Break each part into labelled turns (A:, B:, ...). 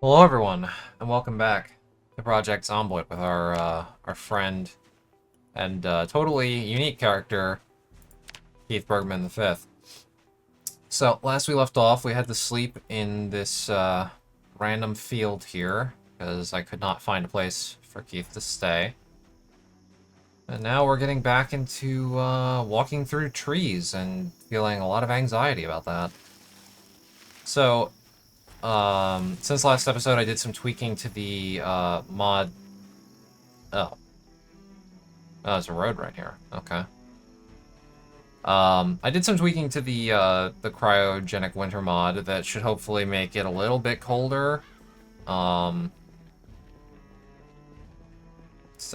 A: Hello everyone, and welcome back to Project Zomboid with our friend and totally unique character, Keith Bergman V. So, last we left off, we had to sleep in this random field here, because I could not find a place for Keith to stay. And now we're getting back into walking through trees and feeling a lot of anxiety about that. So, since last episode, I did some tweaking to the mod. Oh, there's a road right here. Okay. I did some tweaking to the cryogenic winter mod that should hopefully make it a little bit colder. To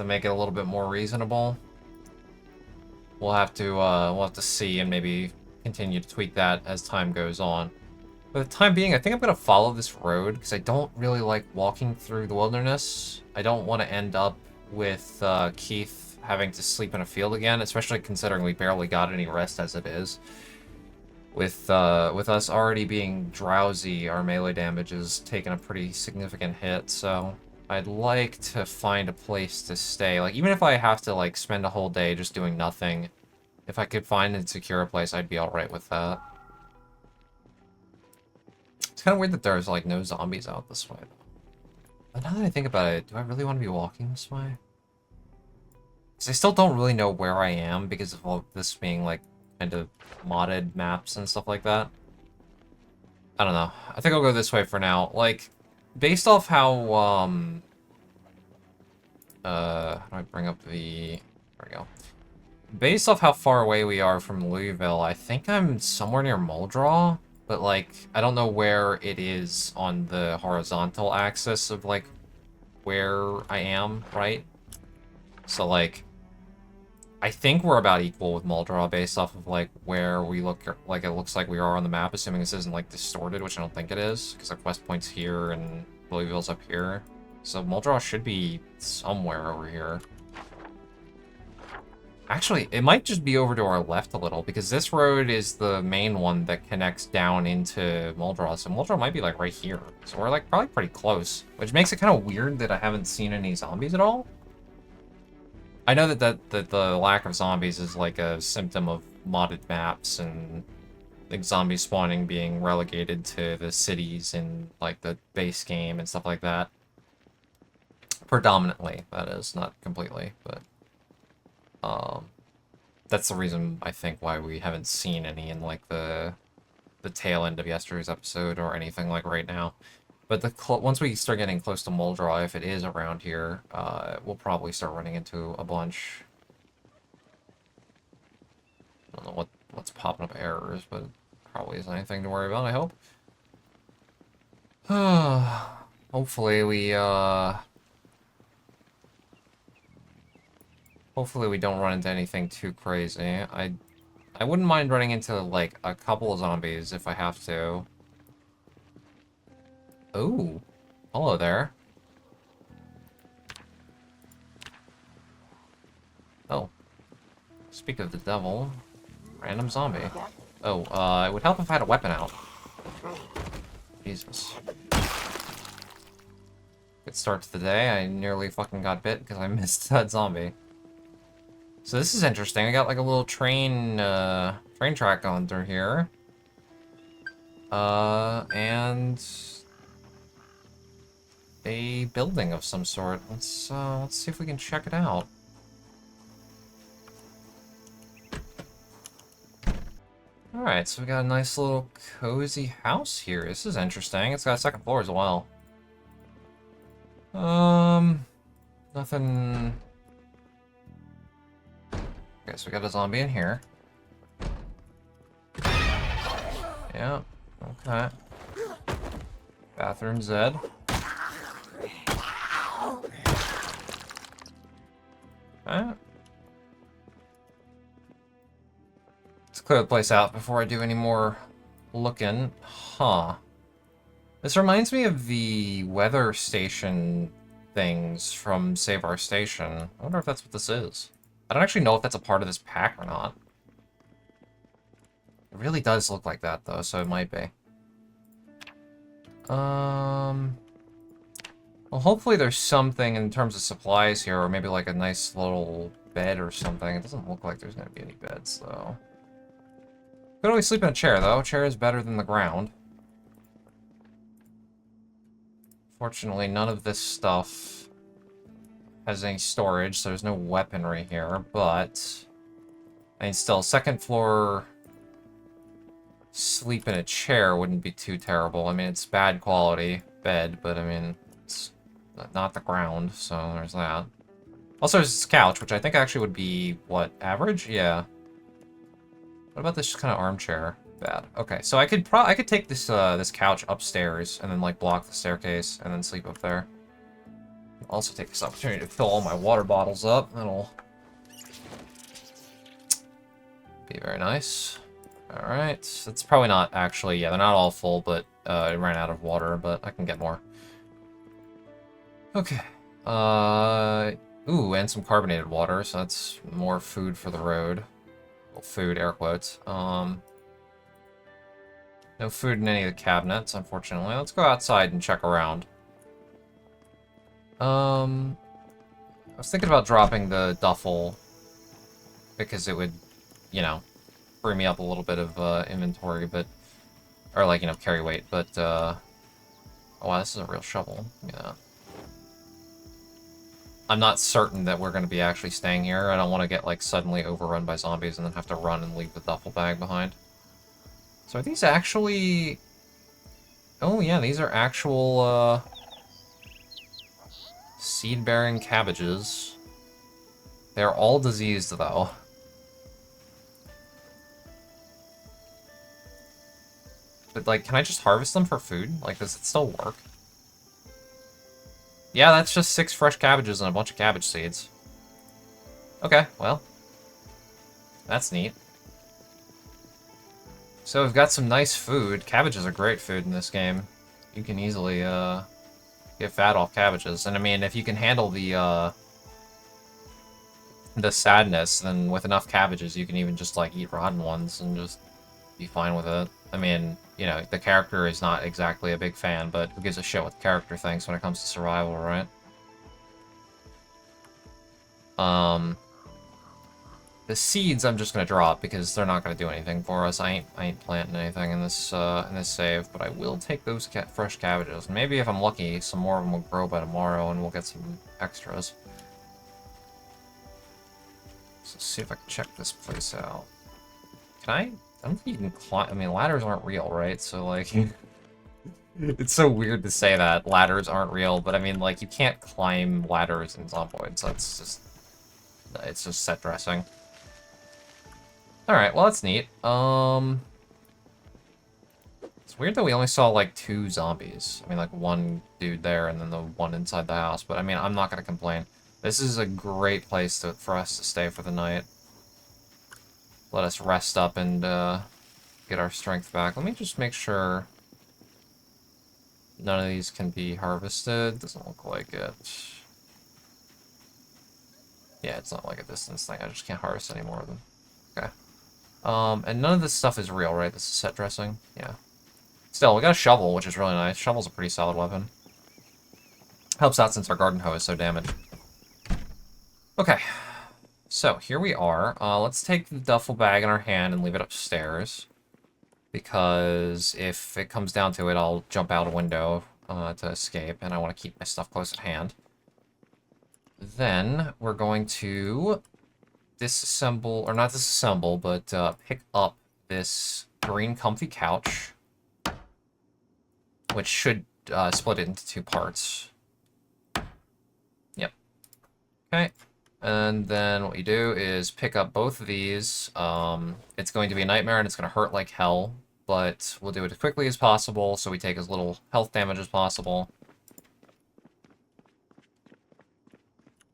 A: make it a little bit more reasonable. We'll have to see and maybe continue to tweak that as time goes on. For the time being, I think I'm going to follow this road, because I don't really like walking through the wilderness. I don't want to end up with Keith having to sleep in a field again, especially considering we barely got any rest as it is. With us already being drowsy, our melee damage has taken a pretty significant hit, so I'd like to find a place to stay. Like, even if I have to, like, spend a whole day just doing nothing, if I could find and secure a place, I'd be alright with that. It's kind of weird that there's, like, no zombies out this way. But now that I think about it, do I really want to be walking this way? Because I still don't really know where I am because of all this being, like, kind of modded maps and stuff like that. I don't know. I think I'll go this way for now. Like, based off how, how do I bring up the... There we go. Based off how far away we are from Louisville, I think I'm somewhere near Muldraw. But, like, I don't know where it is on the horizontal axis of, like, where I am, right? So, like, I think we're about equal with Muldraw based off of, like, where we look, like, it looks like we are on the map, assuming this isn't, like, distorted, which I don't think it is, because our quest point's here and Louisville's up here. So Muldraw should be somewhere over here. Actually, it might just be over to our left a little, because this road is the main one that connects down into Muldraw, so Muldraw might be, like, right here. So we're, like, probably pretty close, which makes it kind of weird that I haven't seen any zombies at all. I know that the lack of zombies is, like, a symptom of modded maps and, like, zombie spawning being relegated to the cities in, like, the base game and stuff like that. Predominantly, that is, not completely, but... that's the reason, I think, why we haven't seen any in, like, the tail end of yesterday's episode or anything like right now. But once we start getting close to Muldraw, if it is around here, we'll probably start running into a bunch. I don't know what's popping up errors, but probably isn't anything to worry about, I hope. Hopefully we don't run into anything too crazy. I wouldn't mind running into, like, a couple of zombies if I have to. Ooh. Hello there. Oh. Speak of the devil. Random zombie. Oh, it would help if I had a weapon out. Jesus. Good start to the day. I nearly fucking got bit because I missed that zombie. So this is interesting. I got, like, a little train track going through here. And a building of some sort. Let's see if we can check it out. Alright, so we got a nice little cozy house here. This is interesting. It's got a second floor as well. Nothing... Okay, so we got a zombie in here. Yeah, okay. Bathroom Zed. Alright. Let's clear the place out before I do any more looking. Huh. This reminds me of the weather station things from Save Our Station. I wonder if that's what this is. I don't actually know if that's a part of this pack or not. It really does look like that, though, so it might be. Well, hopefully there's something in terms of supplies here, or maybe like a nice little bed or something. It doesn't look like there's gonna be any beds, though. Could always sleep in a chair, though. A chair is better than the ground. Fortunately, none of this stuff has any storage, so there's no weaponry here, but... I mean, still, second floor sleep in a chair wouldn't be too terrible. I mean, it's bad quality bed, but I mean, it's not the ground, so there's that. Also, there's this couch, which I think actually would be, what, average? Yeah. What about this kind of armchair? Bad. Okay, so I could take this this couch upstairs and then like block the staircase and then sleep up there. I'll also take this opportunity to fill all my water bottles up. That'll be very nice. All right, it's probably not actually. Yeah, they're not all full, but I ran out of water, but I can get more. Okay. Ooh, and some carbonated water, so that's more food for the road. Well, food, air quotes. No food in any of the cabinets, unfortunately. Let's go outside and check around. I was thinking about dropping the duffel because it would, you know, free me up a little bit of inventory, but... Or, like, you know, carry weight, but, Oh, wow, this is a real shovel. Yeah. I'm not certain that we're going to be actually staying here. I don't want to get, like, suddenly overrun by zombies and then have to run and leave the duffel bag behind. So are these actually... Oh, yeah, these are actual, seed-bearing cabbages. They're all diseased, though. But, like, can I just harvest them for food? Like, does it still work? Yeah, that's just 6 fresh cabbages and a bunch of cabbage seeds. Okay, well. That's neat. So we've got some nice food. Cabbages are great food in this game. You can easily, get fat off cabbages. And I mean, if you can handle the sadness, then with enough cabbages, you can even just, like, eat rotten ones and just be fine with it. I mean, you know, the character is not exactly a big fan, but who gives a shit what the character thinks when it comes to survival, right? The seeds I'm just gonna drop because they're not gonna do anything for us. I ain't planting anything in this save, but I will take those fresh cabbages. Maybe if I'm lucky, some more of them will grow by tomorrow, and we'll get some extras. So let's see if I can check this place out. Can I? I don't think you can climb. I mean, ladders aren't real, right? So like, it's so weird to say that ladders aren't real, but I mean, like, you can't climb ladders in Zomboid, so it's just set dressing. Alright, well, that's neat. It's weird that we only saw, like, 2 zombies. I mean, like, one dude there and then the one inside the house. But, I mean, I'm not gonna complain. This is a great place for us to stay for the night. Let us rest up and, get our strength back. Let me just make sure none of these can be harvested. Doesn't look like it. Yeah, it's not like a distance thing. I just can't harvest any more of them. Okay. And none of this stuff is real, right? This is set dressing? Yeah. Still, we got a shovel, which is really nice. Shovel's a pretty solid weapon. Helps out since our garden hoe is so damaged. Okay. So, here we are. Let's take the duffel bag in our hand and leave it upstairs. Because if it comes down to it, I'll jump out a window to escape, and I want to keep my stuff close at hand. Then, we're going to disassemble, or not disassemble, but pick up this green comfy couch, which should split it into 2 parts. Yep. Okay. And then what you do is pick up both of these. It's going to be a nightmare and it's going to hurt like hell, but we'll do it as quickly as possible so we take as little health damage as possible.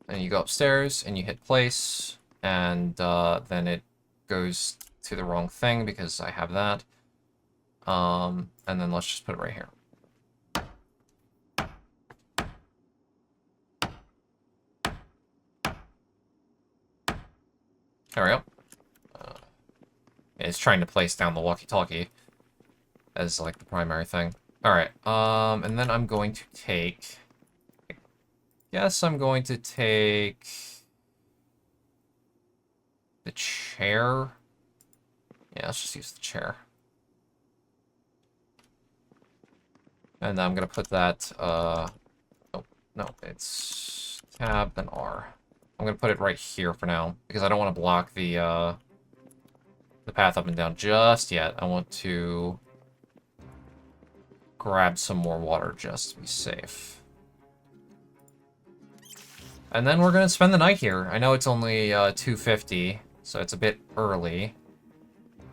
A: And you go upstairs and you hit place, and then it goes to the wrong thing because I have that. And then let's just put it right here. There we go. It's trying to place down the walkie-talkie as, like, the primary thing. Alright, and then I'm going to take a Guess I'm going to take the chair. Yeah, let's just use the chair. And I'm gonna put that, oh, no, it's tab, then R. I'm gonna put it right here for now, because I don't want to block the path up and down just yet. I want to grab some more water just to be safe. And then we're gonna spend the night here. I know it's only 2:50, so it's a bit early.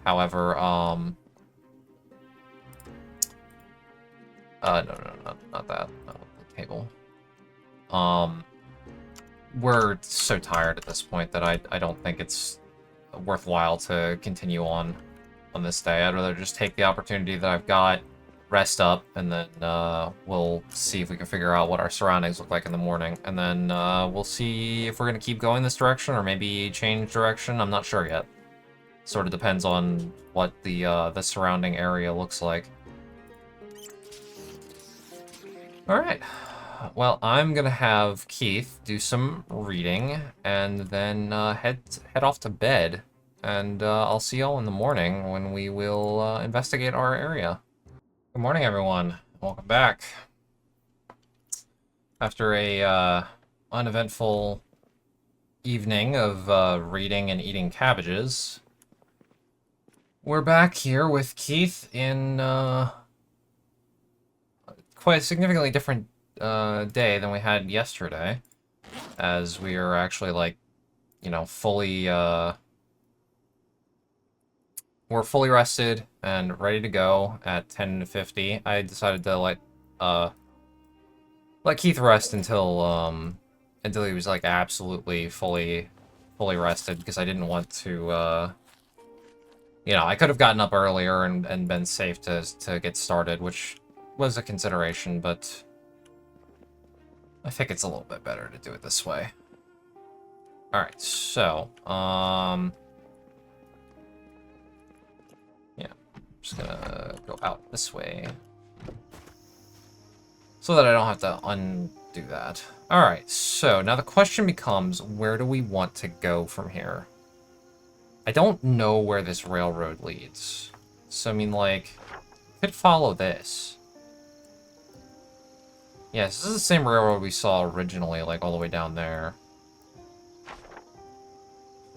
A: However, no, not that. Not the table. We're so tired at this point that I don't think it's worthwhile to continue on this day. I'd rather just take the opportunity that I've got, rest up, and then we'll see if we can figure out what our surroundings look like in the morning. And then we'll see if we're going to keep going this direction or maybe change direction. I'm not sure yet. Sort of depends on what the surrounding area looks like. Alright. Well, I'm gonna have Keith do some reading, and then head off to bed. And I'll see y'all in the morning when we will investigate our area. Good morning, everyone. Welcome back. After a uneventful evening of reading and eating cabbages, we're back here with Keith in quite a significantly different day than we had yesterday, as we are actually, like, you know, fully we're fully rested and ready to go at 10:50. I decided to let Keith rest until he was, like, absolutely fully rested, because I didn't want to you know, I could have gotten up earlier and been safe to get started, which was a consideration, but I think it's a little bit better to do it this way. Alright, so, yeah, I'm just gonna go out this way so that I don't have to undo that. Alright, so now the question becomes, where do we want to go from here? I don't know where this railroad leads. So, I mean, like, I could follow this. Yes, this is the same railroad we saw originally, like, all the way down there.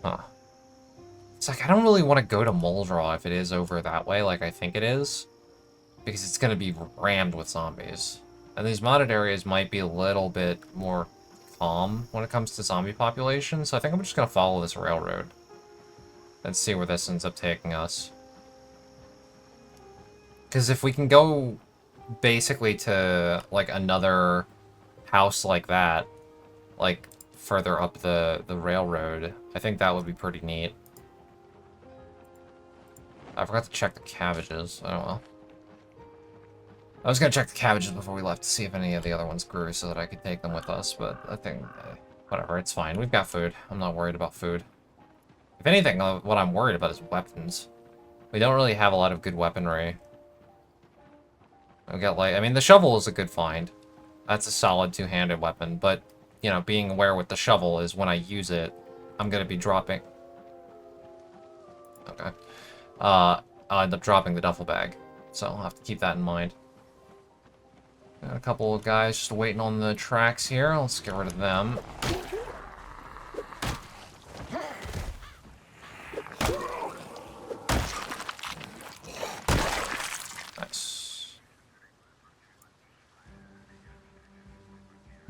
A: Huh. It's like, I don't really want to go to Muldraw if it is over that way, like I think it is. Because it's going to be rammed with zombies. And these modded areas might be a little bit more calm when it comes to zombie population, so I think I'm just going to follow this railroad. And see where this ends up taking us. Because if we can go basically to, like, another house like that, like, further up the railroad, I think that would be pretty neat. I forgot to check the cabbages. I don't know. I was gonna check the cabbages before we left to see if any of the other ones grew so that I could take them with us, but I think, whatever, it's fine. We've got food. I'm not worried about food. If anything, what I'm worried about is weapons. We don't really have a lot of good weaponry. We got, like, I mean, the shovel is a good find. That's a solid two-handed weapon, but, you know, being aware with the shovel is when I use it, I'm gonna be dropping... Okay. I'll end up dropping the duffel bag, so I'll have to keep that in mind. Got a couple of guys just waiting on the tracks here. Let's get rid of them.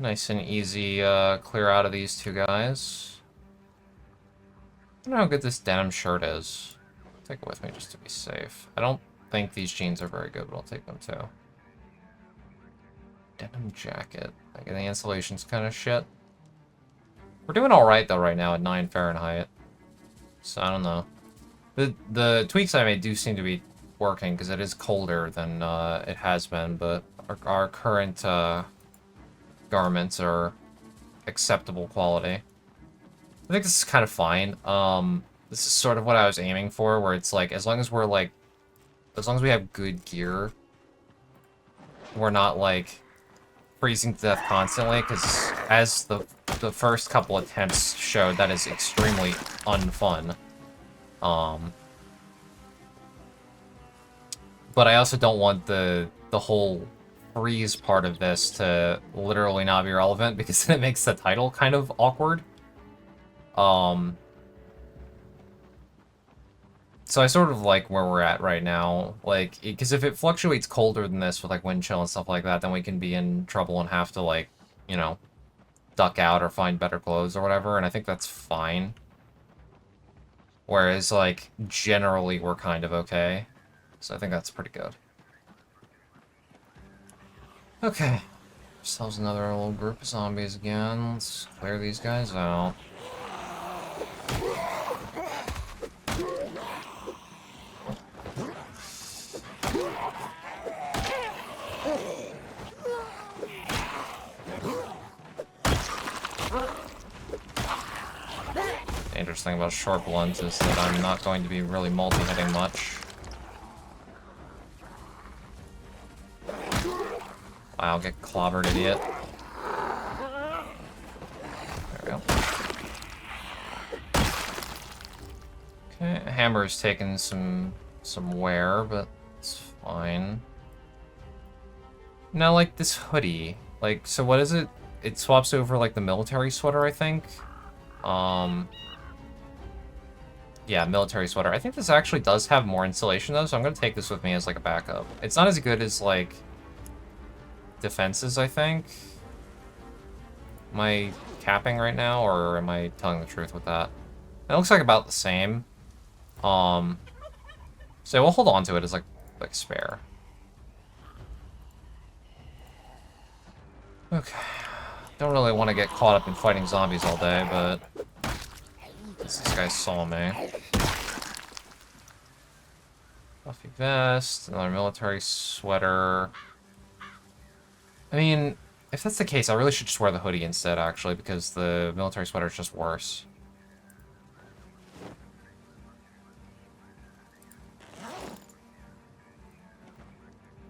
A: Nice and easy clear out of these two guys. I don't know how good this denim shirt is. I'll take it with me just to be safe. I don't think these jeans are very good, but I'll take them too. Denim jacket. Like, the insulation's kind of shit. We're doing alright though right now at 9 Fahrenheit. So I don't know. The tweaks I made do seem to be working because it is colder than it has been, but our current garments are acceptable quality. I think this is kind of fine. This is sort of what I was aiming for, where it's like, as long as we have good gear, we're not, like, freezing to death constantly, because as the first couple attempts showed, that is extremely unfun. But I also don't want the whole freeze part of this to literally not be relevant, because then it makes the title kind of awkward. So I sort of like where we're at right now, like, because if it fluctuates colder than this with, like, wind chill and stuff like that, then we can be in trouble and have to, like, you know, duck out or find better clothes or whatever, and I think that's fine. Whereas, like, generally we're kind of okay. So I think that's pretty good. Okay. Ourselves another little group of zombies again. Let's clear these guys out. Dangerous thing about short blunts is that I'm not going to be really multi-hitting much. Wow, get clobbered, idiot. There we go. Okay, hammer's taken some wear, but it's fine. Now, like, this hoodie. Like, so what is it? It swaps over, like, the military sweater, I think? Yeah, military sweater. I think this actually does have more insulation, though, so I'm gonna take this with me as, like, a backup. It's not as good as, like, defenses, I think. Am I capping right now, or am I telling the truth with that? It looks like about the same. So we'll hold on to it as, like spare. Okay. Don't really want to get caught up in fighting zombies all day, but this guy saw me. Fluffy vest, another military sweater. I mean, if that's the case, I really should just wear the hoodie instead, actually, because the military sweater is just worse.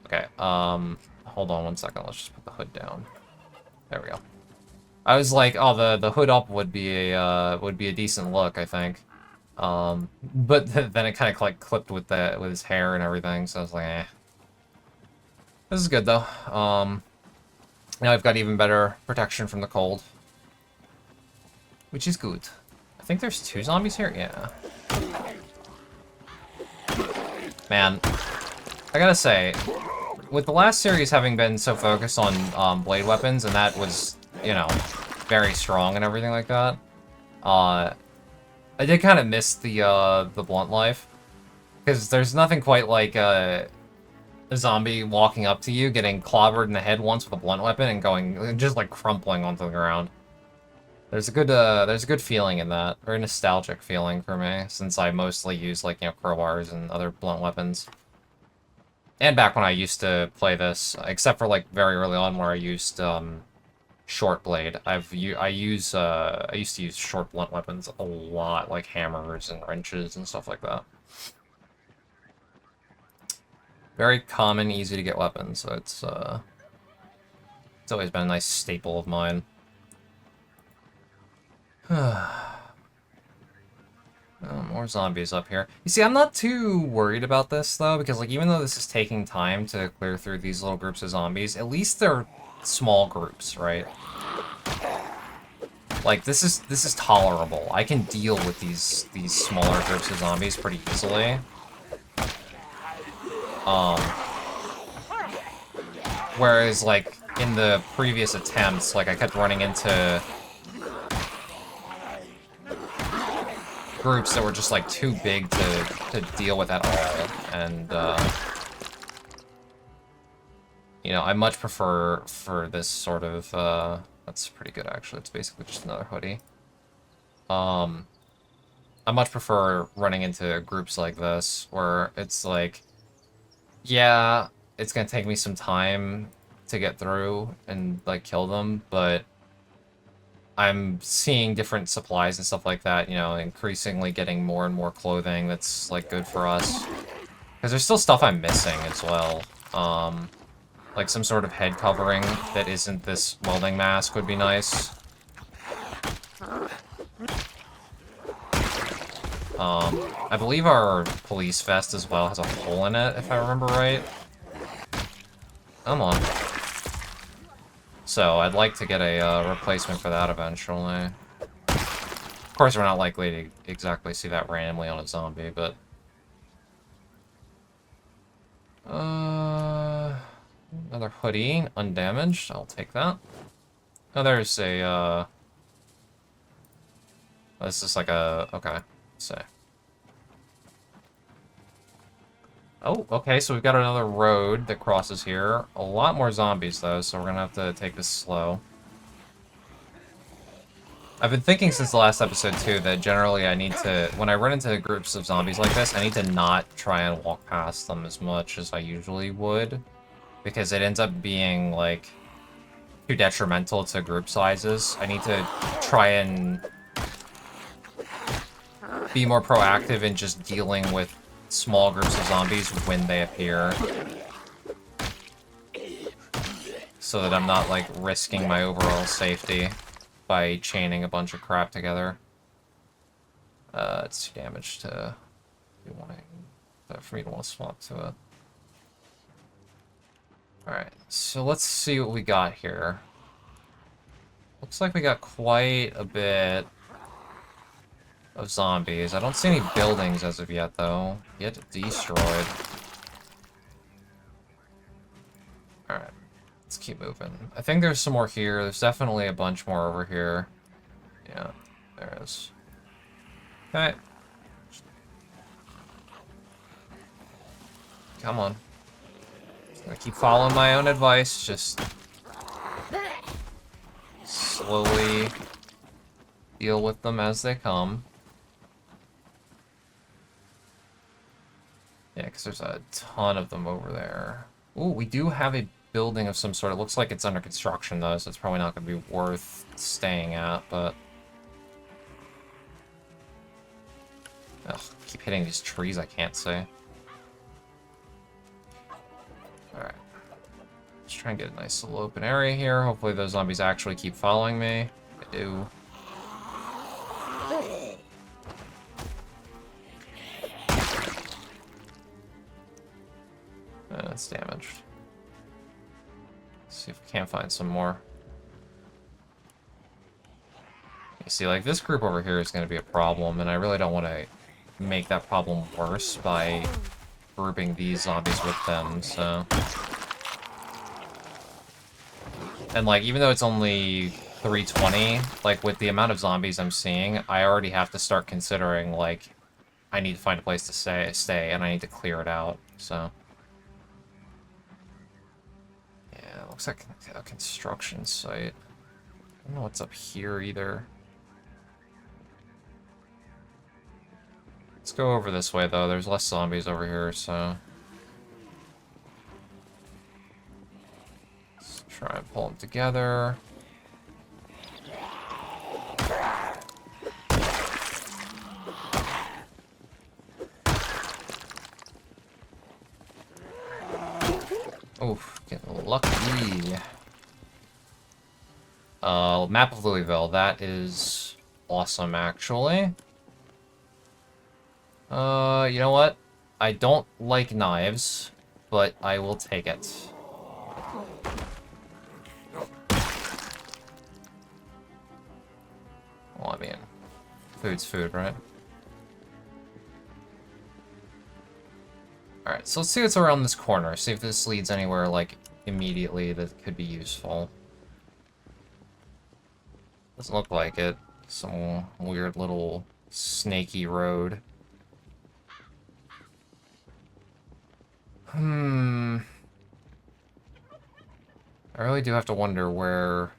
A: Okay, hold on one second. Let's just put the hood down. There we go. I was like, oh, the hood up would be a decent look, I think. But then it kind of like clipped with his hair and everything, so I was like, eh. This is good though. Now I've got even better protection from the cold, which is good. I think there's 2 zombies here. Yeah. Man, I gotta say, with the last series having been so focused on blade weapons, and that was, you know, very strong and everything like that, I did kind of miss the blunt life, because there's nothing quite like a zombie walking up to you, getting clobbered in the head once with a blunt weapon, and going just like crumpling onto the ground. There's a good feeling in that, very nostalgic feeling for me, since I mostly use, like, you know, crowbars and other blunt weapons. And back when I used to play this, except for, like, very early on where I used short blade, I used to use short blunt weapons a lot, like hammers and wrenches and stuff like that. Very common, easy to get weapons, so it's always been a nice staple of mine. Oh, more zombies up here. You see, I'm not too worried about this, though, because, like, even though this is taking time to clear through these little groups of zombies, at least they're small groups, right? Like, this is tolerable. I can deal with these smaller groups of zombies pretty easily. Whereas, like, in the previous attempts, like, I kept running into groups that were just, like, too big to deal with at all, and, you know, I much prefer for this sort of, that's pretty good, actually. It's basically just another hoodie. I much prefer running into groups like this, where it's like, yeah, it's gonna take me some time to get through and, like, kill them, but I'm seeing different supplies and stuff like that, you know, increasingly getting more and more clothing that's, like, good for us. Because there's still stuff I'm missing as well. Like some sort of head covering that isn't this welding mask would be nice. I believe our police vest as well has a hole in it, if I remember right. Come on. So, I'd like to get a replacement for that eventually. Of course, we're not likely to exactly see that randomly on a zombie, but... Another hoodie, undamaged. I'll take that. Oh, there's a, this is like a... Okay, let's see. Oh, okay, so we've got another road that crosses here. A lot more zombies, though, so we're gonna have to take this slow. I've been thinking since the last episode, too, that generally I need to... When I run into groups of zombies like this, I need to not try and walk past them as much as I usually would. Because it ends up being, like, too detrimental to group sizes. I need to try and be more proactive in just dealing with small groups of zombies when they appear. So that I'm not, like, risking my overall safety by chaining a bunch of crap together. It's too damaged to be wanting for me to want to swap to it. Alright, so let's see what we got here. Looks like we got quite a bit of zombies. I don't see any buildings as of yet, though. Yet destroyed. Alright, let's keep moving. I think there's some more here. There's definitely a bunch more over here. Yeah, there is. Okay. Come on. I keep following my own advice, just slowly deal with them as they come. Yeah, because there's a ton of them over there. Ooh, we do have a building of some sort. It looks like it's under construction, though, so it's probably not going to be worth staying at, but... Ugh, keep hitting these trees I can't see. Alright. Let's try and get a nice little open area here. Hopefully those zombies actually keep following me. They do. That's damaged. Let's see if we can't find some more. You see, like, this group over here is going to be a problem, and I really don't want to make that problem worse by grouping these zombies with them, so... And, like, even though it's only 320, like, with the amount of zombies I'm seeing, I already have to start considering, like, I need to find a place to stay, and I need to clear it out, so... Yeah, it looks like a construction site. I don't know what's up here, either. Let's go over this way, though. There's less zombies over here, so... Let's try and pull them together. Oof, getting lucky. Map of Louisville. That is awesome, actually. You know what? I don't like knives, but I will take it. Well, I mean, food's food, right? Alright, so let's see what's around this corner. See if this leads anywhere, like, immediately that could be useful. Doesn't look like it. Some weird little snaky road. I really do have to wonder where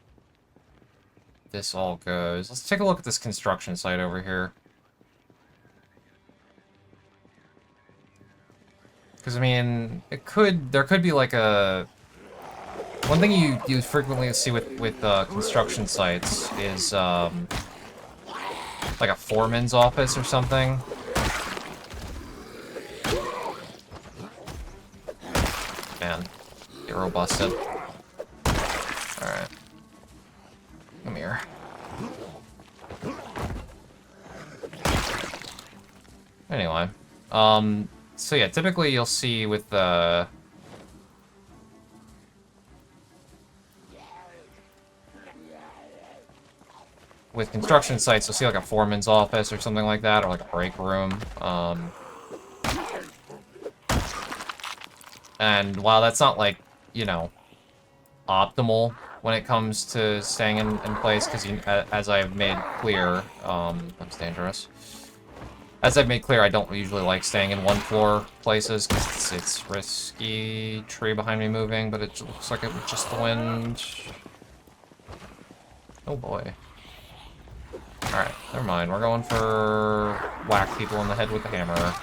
A: this all goes. Let's take a look at this construction site over here. Because, I mean, there could be like a... One thing you frequently see with construction sites is, like a foreman's office or something. Man, Hero busted. Alright. Come here. Anyway. So yeah, typically you'll see with the... with construction sites, you'll see like a foreman's office or something like that, or like a break room. And while that's not like, you know, optimal when it comes to staying in place, because as I've made clear, that's dangerous. As I've made clear, I don't usually like staying in one-floor places, because it's risky. Tree behind me moving, but it looks like it was just the wind. Oh boy. Alright, never mind. We're going for whack people in the head with the hammer.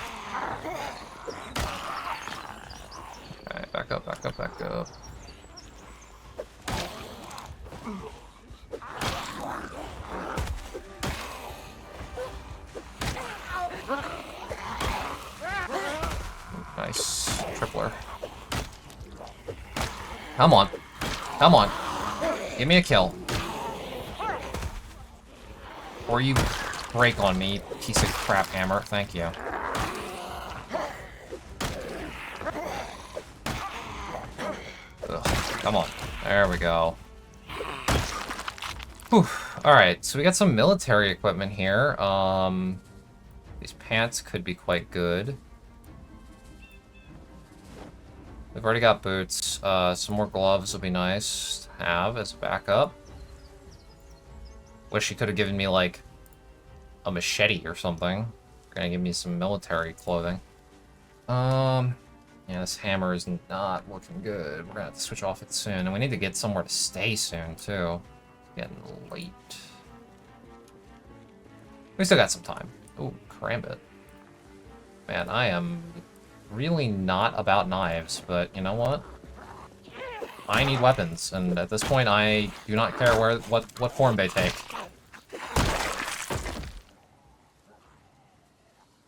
A: Alright, back up, back up, back up. Nice. Tripler. Come on. Come on. Give me a kill. Or you break on me, piece of crap hammer. Thank you. Ugh, come on. There we go. Whew. Alright, so we got some military equipment here. These pants could be quite good. We've already got boots. Some more gloves would be nice to have as a backup. Wish he could have given me, like, a machete or something. Gonna give me some military clothing. Yeah, this hammer is not looking good. We're gonna have to switch off it soon. And we need to get somewhere to stay soon, too. It's getting late. We still got some time. Ooh, karambit. Man, I am really not about knives, but you know what? I need weapons, and at this point, I do not care what form they take.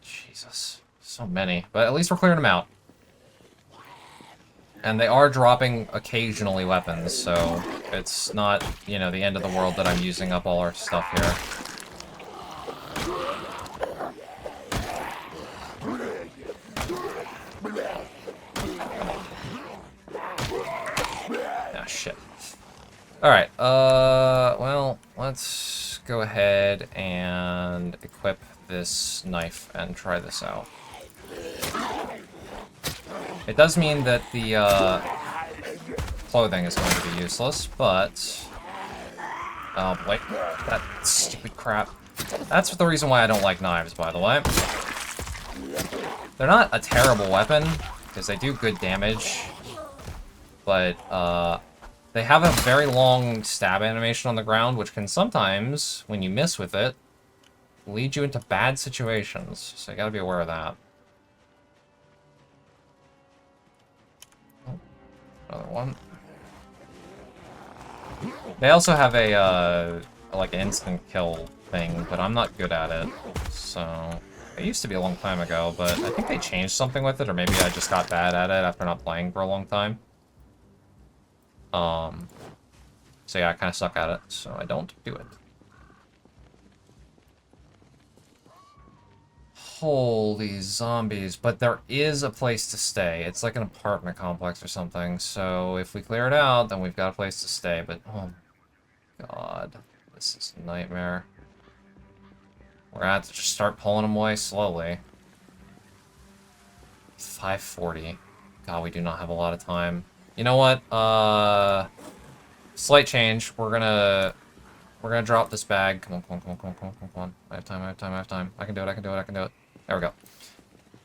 A: Jesus, so many. But at least we're clearing them out. And they are dropping occasionally weapons, so it's not, you know, the end of the world that I'm using up all our stuff here. Shit. Alright, well, let's go ahead and equip this knife and try this out. It does mean that the, clothing is going to be useless, but... oh, boy. That stupid crap. That's the reason why I don't like knives, by the way. They're not a terrible weapon, because they do good damage, but, they have a very long stab animation on the ground, which can sometimes, when you miss with it, lead you into bad situations. So you gotta be aware of that. Oh, another one. They also have a, like, an instant kill thing, but I'm not good at it. So, it used to be a long time ago, but I think they changed something with it, or maybe I just got bad at it after not playing for a long time. So yeah, I kind of suck at it, so I don't do it. Holy zombies, but there is a place to stay. It's like an apartment complex or something, so if we clear it out, then we've got a place to stay, but oh my god, this is a nightmare. We're gonna have to just start pulling them away slowly. 5:40. God, we do not have a lot of time. You know what? Slight change. We're gonna drop this bag. Come on, come on, come on, come on, come on, come on. I have time, I have time, I have time. I can do it, I can do it, I can do it. There we go.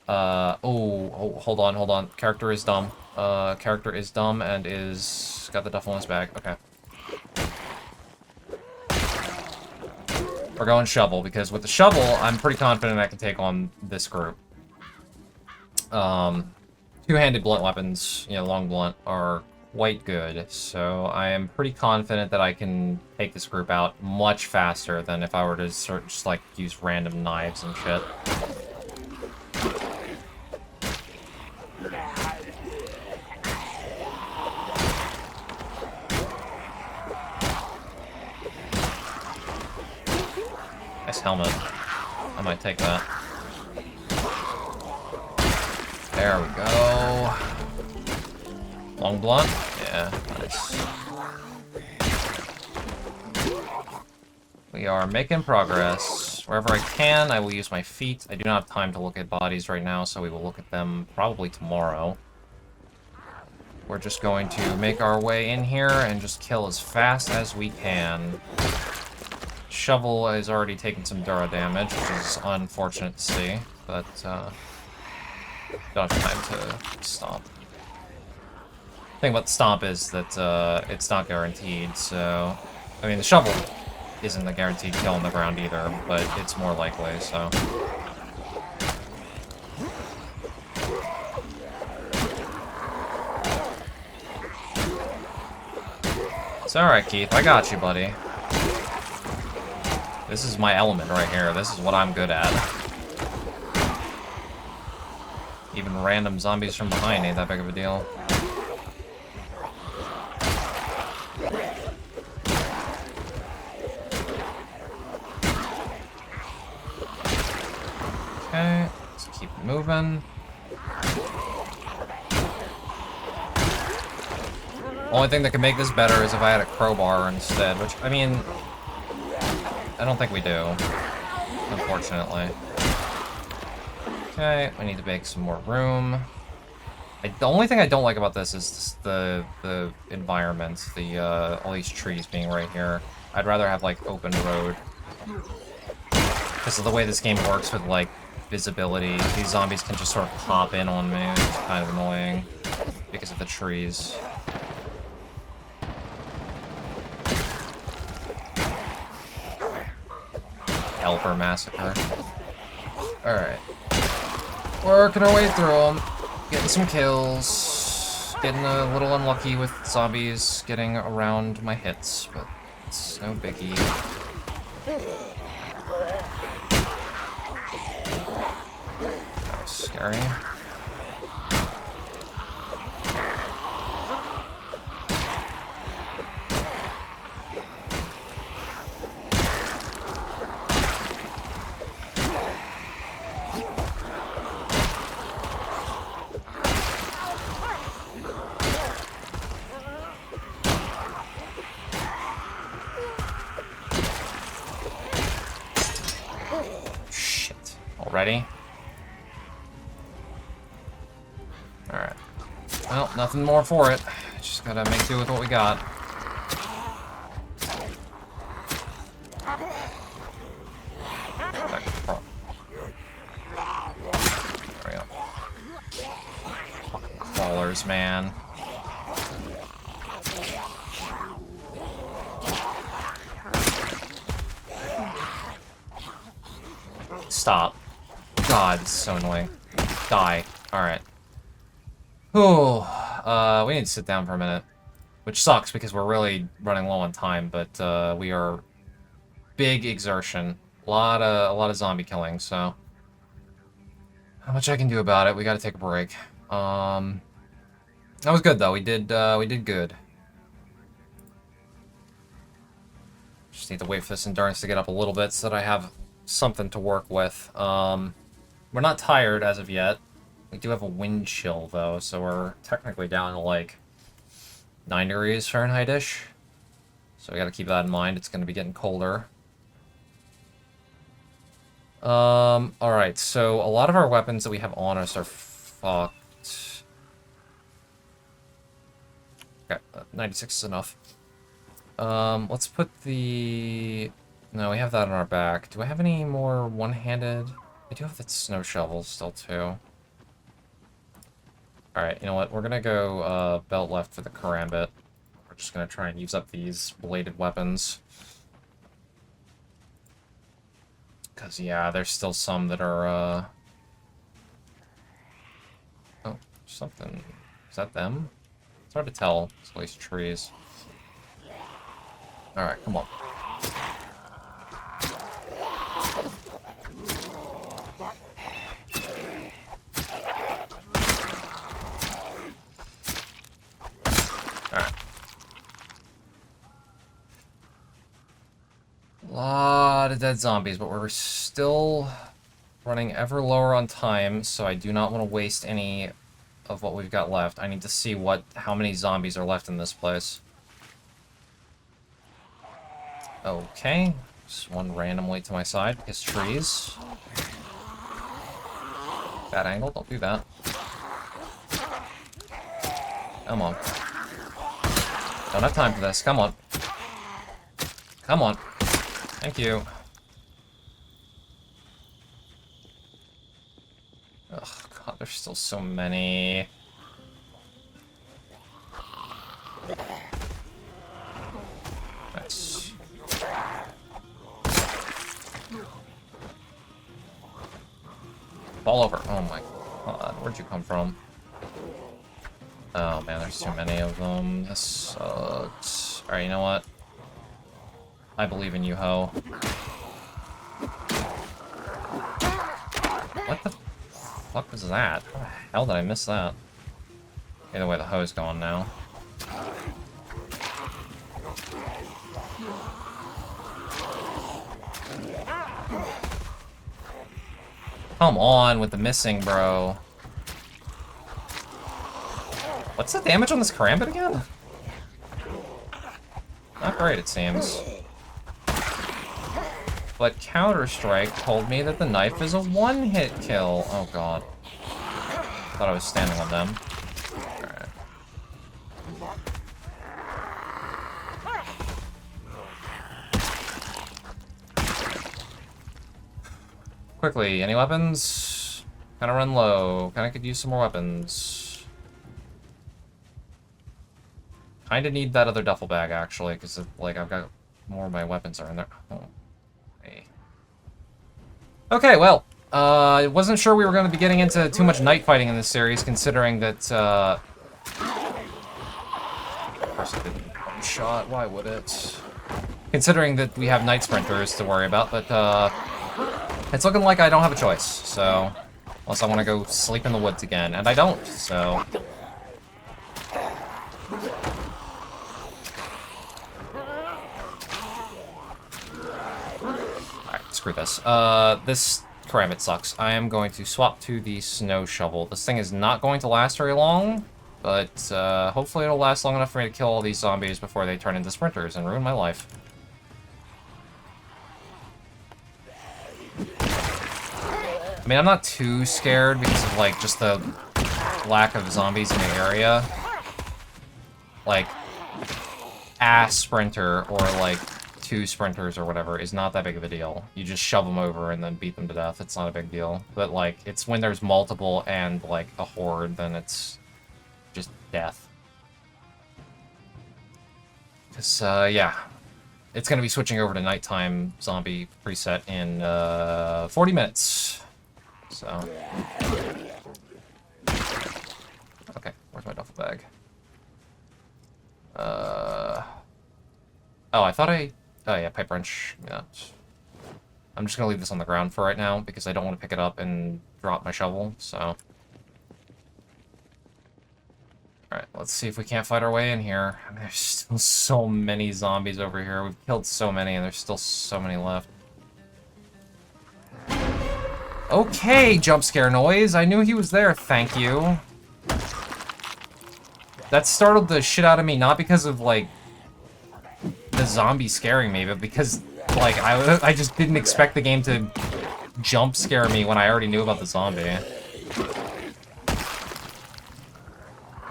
A: Oh, hold on, hold on. Character is dumb. Character is dumb and is got the duffel in his bag. Okay. We're going shovel, because with the shovel, I'm pretty confident I can take on this group. Two-handed blunt weapons, you know, long blunt, are quite good, so I am pretty confident that I can take this group out much faster than if I were to just, like, use random knives and shit. Nice helmet. I might take that. There we go. Long blunt? Yeah, nice. We are making progress. Wherever I can, I will use my feet. I do not have time to look at bodies right now, so we will look at them probably tomorrow. We're just going to make our way in here and just kill as fast as we can. Shovel is already taking some Dura damage, which is unfortunate to see, but don't have time to stomp. The thing about the stomp is that it's not guaranteed, so... I mean, the shovel isn't a guaranteed kill on the ground either, but it's more likely, so... It's alright, Keith. I got you, buddy. This is my element right here. This is what I'm good at. Even random zombies from behind ain't that big of a deal. Okay, let's keep moving. Only thing that could make this better is if I had a crowbar instead, which, I mean, I don't think we do, unfortunately. Okay, we need to make some more room. The only thing I don't like about this is just the environment, all these trees being right here. I'd rather have, like, open road. Because of the way this game works with, like, visibility, these zombies can just sort of pop in on me, which is kind of annoying because of the trees. Helper massacre. Alright. Working our way through them. Getting some kills. Getting a little unlucky with zombies getting around my hits, but it's no biggie. That was scary. Ready? Alright. Well, nothing more for it. Just gotta make do with what we got. There we go. Ballers, man. Stop. God, it's so annoying. Die. Alright. Oh, we need to sit down for a minute. Which sucks because we're really running low on time, but we are big exertion. A lot of zombie killing, so not much I can do about it. We gotta take a break. That was good though. We did good. Just need to wait for this endurance to get up a little bit so that I have something to work with. We're not tired as of yet. We do have a wind chill, though, so we're technically down to, like, 9 degrees Fahrenheit-ish. So we gotta keep that in mind. It's gonna be getting colder. Alright, so a lot of our weapons that we have on us are fucked. Okay, 96 is enough. Let's put the... No, we have that on our back. Do I have any more one-handed... I do have that snow shovel still, too. Alright, you know what? We're gonna go belt left for the karambit. We're just gonna try and use up these bladed weapons. Because, yeah, there's still some that are, Oh, something... Is that them? It's hard to tell. It's at least trees. Alright, come on. lot of dead zombies, but we're still running ever lower on time, so I do not want to waste any of what we've got left. I need to see how many zombies are left in this place. Okay, just one randomly to my side, because trees. Bad angle, don't do that. Come on. Don't have time for this, come on. Come on. Thank you. Ugh, God, there's still so many. Nice. Fall over. Oh my God, where'd you come from? Oh man, there's too many of them. This sucks. Alright, you know what? I believe in you, Ho. What the fuck was that? How the hell did I miss that? Either way, the Ho's gone now. Come on with the missing, bro. What's the damage on this karambit again? Not great, it seems. But Counter-Strike told me that the knife is a one-hit kill. Oh god. Thought I was standing on them. Alright. Quickly, any weapons? Kinda run low. Kinda could use some more weapons. Kinda need that other duffel bag, actually, because, like, I've got more of my weapons are in there. Oh. Hey. Okay, well, I wasn't sure we were going to be getting into too much night fighting in this series, considering that, of course it didn't one shot, why would it? Considering that we have night sprinters to worry about, but, it's looking like I don't have a choice, so... Unless I want to go sleep in the woods again, and I don't, so... Screw this. This karambit sucks. I am going to swap to the snow shovel. This thing is not going to last very long, but hopefully it'll last long enough for me to kill all these zombies before they turn into sprinters and ruin my life. I mean, I'm not too scared because of, like, just the lack of zombies in the area. Like, a sprinter or, like, 2 sprinters or whatever is not that big of a deal. You just shove them over and then beat them to death. It's not a big deal. But, like, it's when there's multiple and, like, a horde, then it's just death. Because, yeah. It's going to be switching over to nighttime zombie preset in 40 minutes. So. Okay, where's my duffel bag? Oh, I thought oh yeah, pipe wrench. Yeah. I'm just gonna leave this on the ground for right now because I don't want to pick it up and drop my shovel, so. Alright, let's see if we can't fight our way in here. I mean, there's still so many zombies over here. We've killed so many and there's still so many left. Okay, jump scare noise. I knew he was there, thank you. That startled the shit out of me, not because of, like, the zombie scaring me, but because, like, I just didn't expect the game to jump scare me when I already knew about the zombie. Yeah.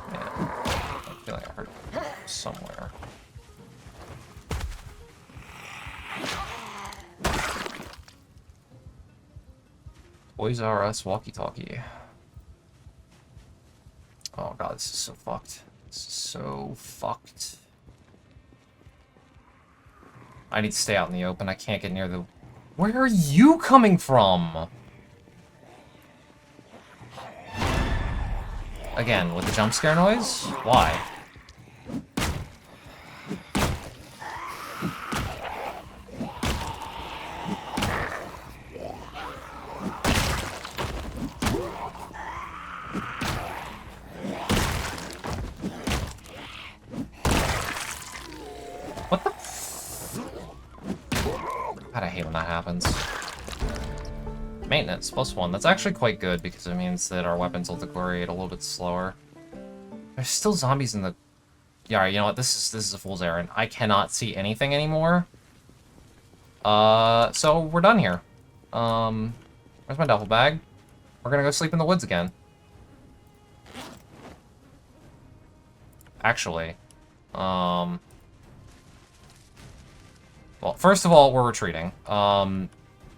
A: I feel like I heard it somewhere. Toys R Us walkie-talkie. Oh god, this is so fucked. This is so fucked. I need to stay out in the open. I can't get near the... Where are you coming from? Again, with the jump scare noise? Why? What the? God, I hate when that happens. Maintenance, +1. That's actually quite good because it means that our weapons will deteriorate a little bit slower. There's still zombies in the... Yeah, you know what? This is a fool's errand. I cannot see anything anymore. So we're done here. Where's my duffel bag? We're gonna go sleep in the woods again. Actually, well, first of all, we're retreating. I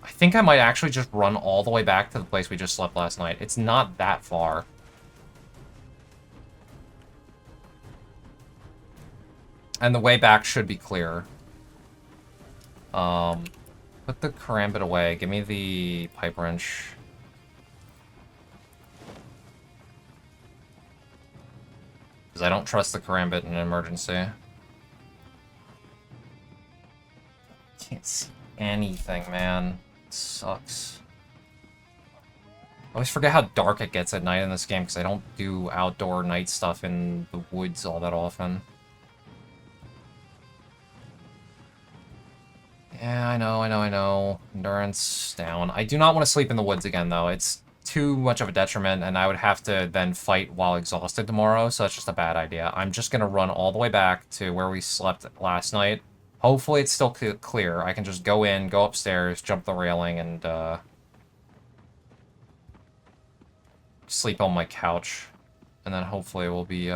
A: think I might actually just run all the way back to the place we just slept last night. It's not that far. And the way back should be clear. Put the karambit away. Give me the pipe wrench. Because I don't trust the karambit in an emergency. Can't see anything, man. It sucks. I always forget how dark it gets at night in this game because I don't do outdoor night stuff in the woods all that often. Yeah, I know. Endurance down. I do not want to sleep in the woods again, though. It's too much of a detriment, and I would have to then fight while exhausted tomorrow, so that's just a bad idea. I'm just going to run all the way back to where we slept last night. Hopefully it's still clear. I can just go in, go upstairs, jump the railing, and sleep on my couch. And then hopefully we'll be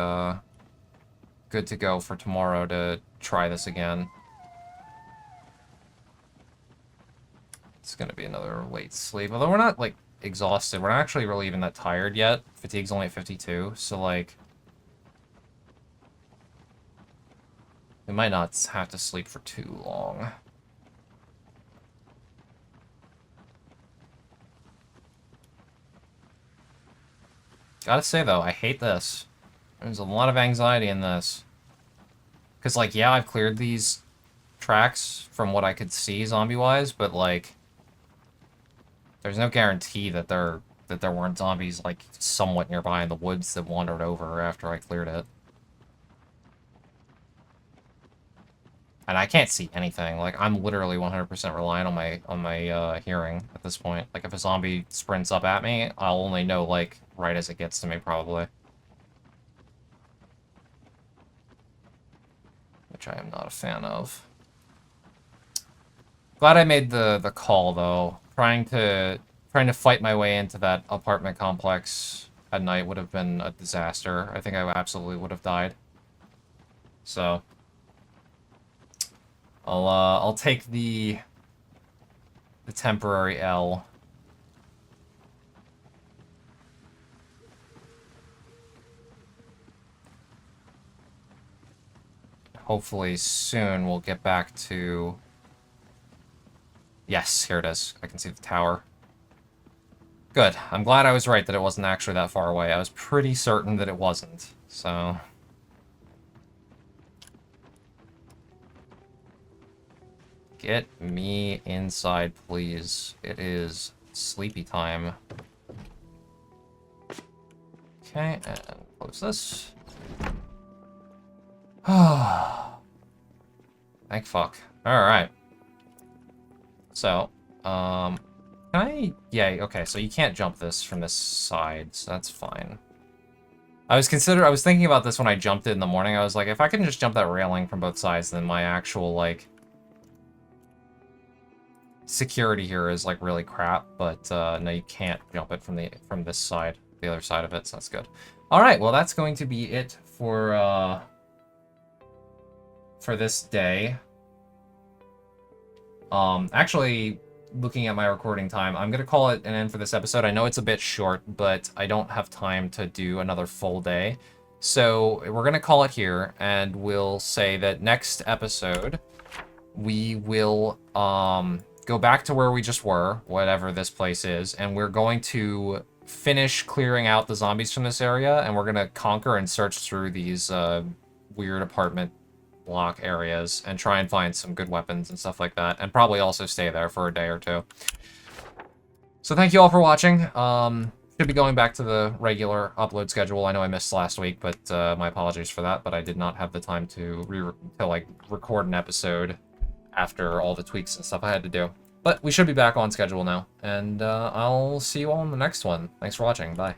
A: good to go for tomorrow to try this again. It's gonna be another late sleep. Although we're not, like, exhausted. We're not actually really even that tired yet. Fatigue's only at 52, so, like... we might not have to sleep for too long. Gotta say, though, I hate this. There's a lot of anxiety in this. Because, like, yeah, I've cleared these tracks from what I could see zombie-wise, but, like... there's no guarantee that there weren't zombies, like, somewhat nearby in the woods that wandered over after I cleared it. And I can't see anything. Like, I'm literally 100% reliant on my hearing at this point. Like, if a zombie sprints up at me, I'll only know, like, right as it gets to me, probably. Which I am not a fan of. Glad I made the call, though. Trying to fight my way into that apartment complex at night would have been a disaster. I think I absolutely would have died. So I'll take the temporary L. Hopefully soon we'll get back to... yes, here it is. I can see the tower. Good. I'm glad I was right that it wasn't actually that far away. I was pretty certain that it wasn't, so... get me inside, please. It is sleepy time. Okay, and close this. Thank fuck. Alright. So, can I... yeah, okay, so you can't jump this from this side, so that's fine. I was thinking about this when I jumped it in the morning. I was like, if I can just jump that railing from both sides, then my actual, like... security here is, like, really crap, but, no, you can't jump it from this side, the other side of it, so that's good. Alright, well, that's going to be it for this day. Actually, looking at my recording time, I'm gonna call it an end for this episode. I know it's a bit short, but I don't have time to do another full day. So we're gonna call it here, and we'll say that next episode, we will, go back to where we just were, whatever this place is, and we're going to finish clearing out the zombies from this area, and we're gonna conquer and search through these, weird apartment block areas and try and find some good weapons and stuff like that, and probably also stay there for a day or two. So thank you all for watching. Should be going back to the regular upload schedule. I know I missed last week, but my apologies for that, but I did not have the time to like record an episode after all the tweaks and stuff I had to do. But we should be back on schedule now, and I'll see you all in the next one. Thanks for watching. Bye.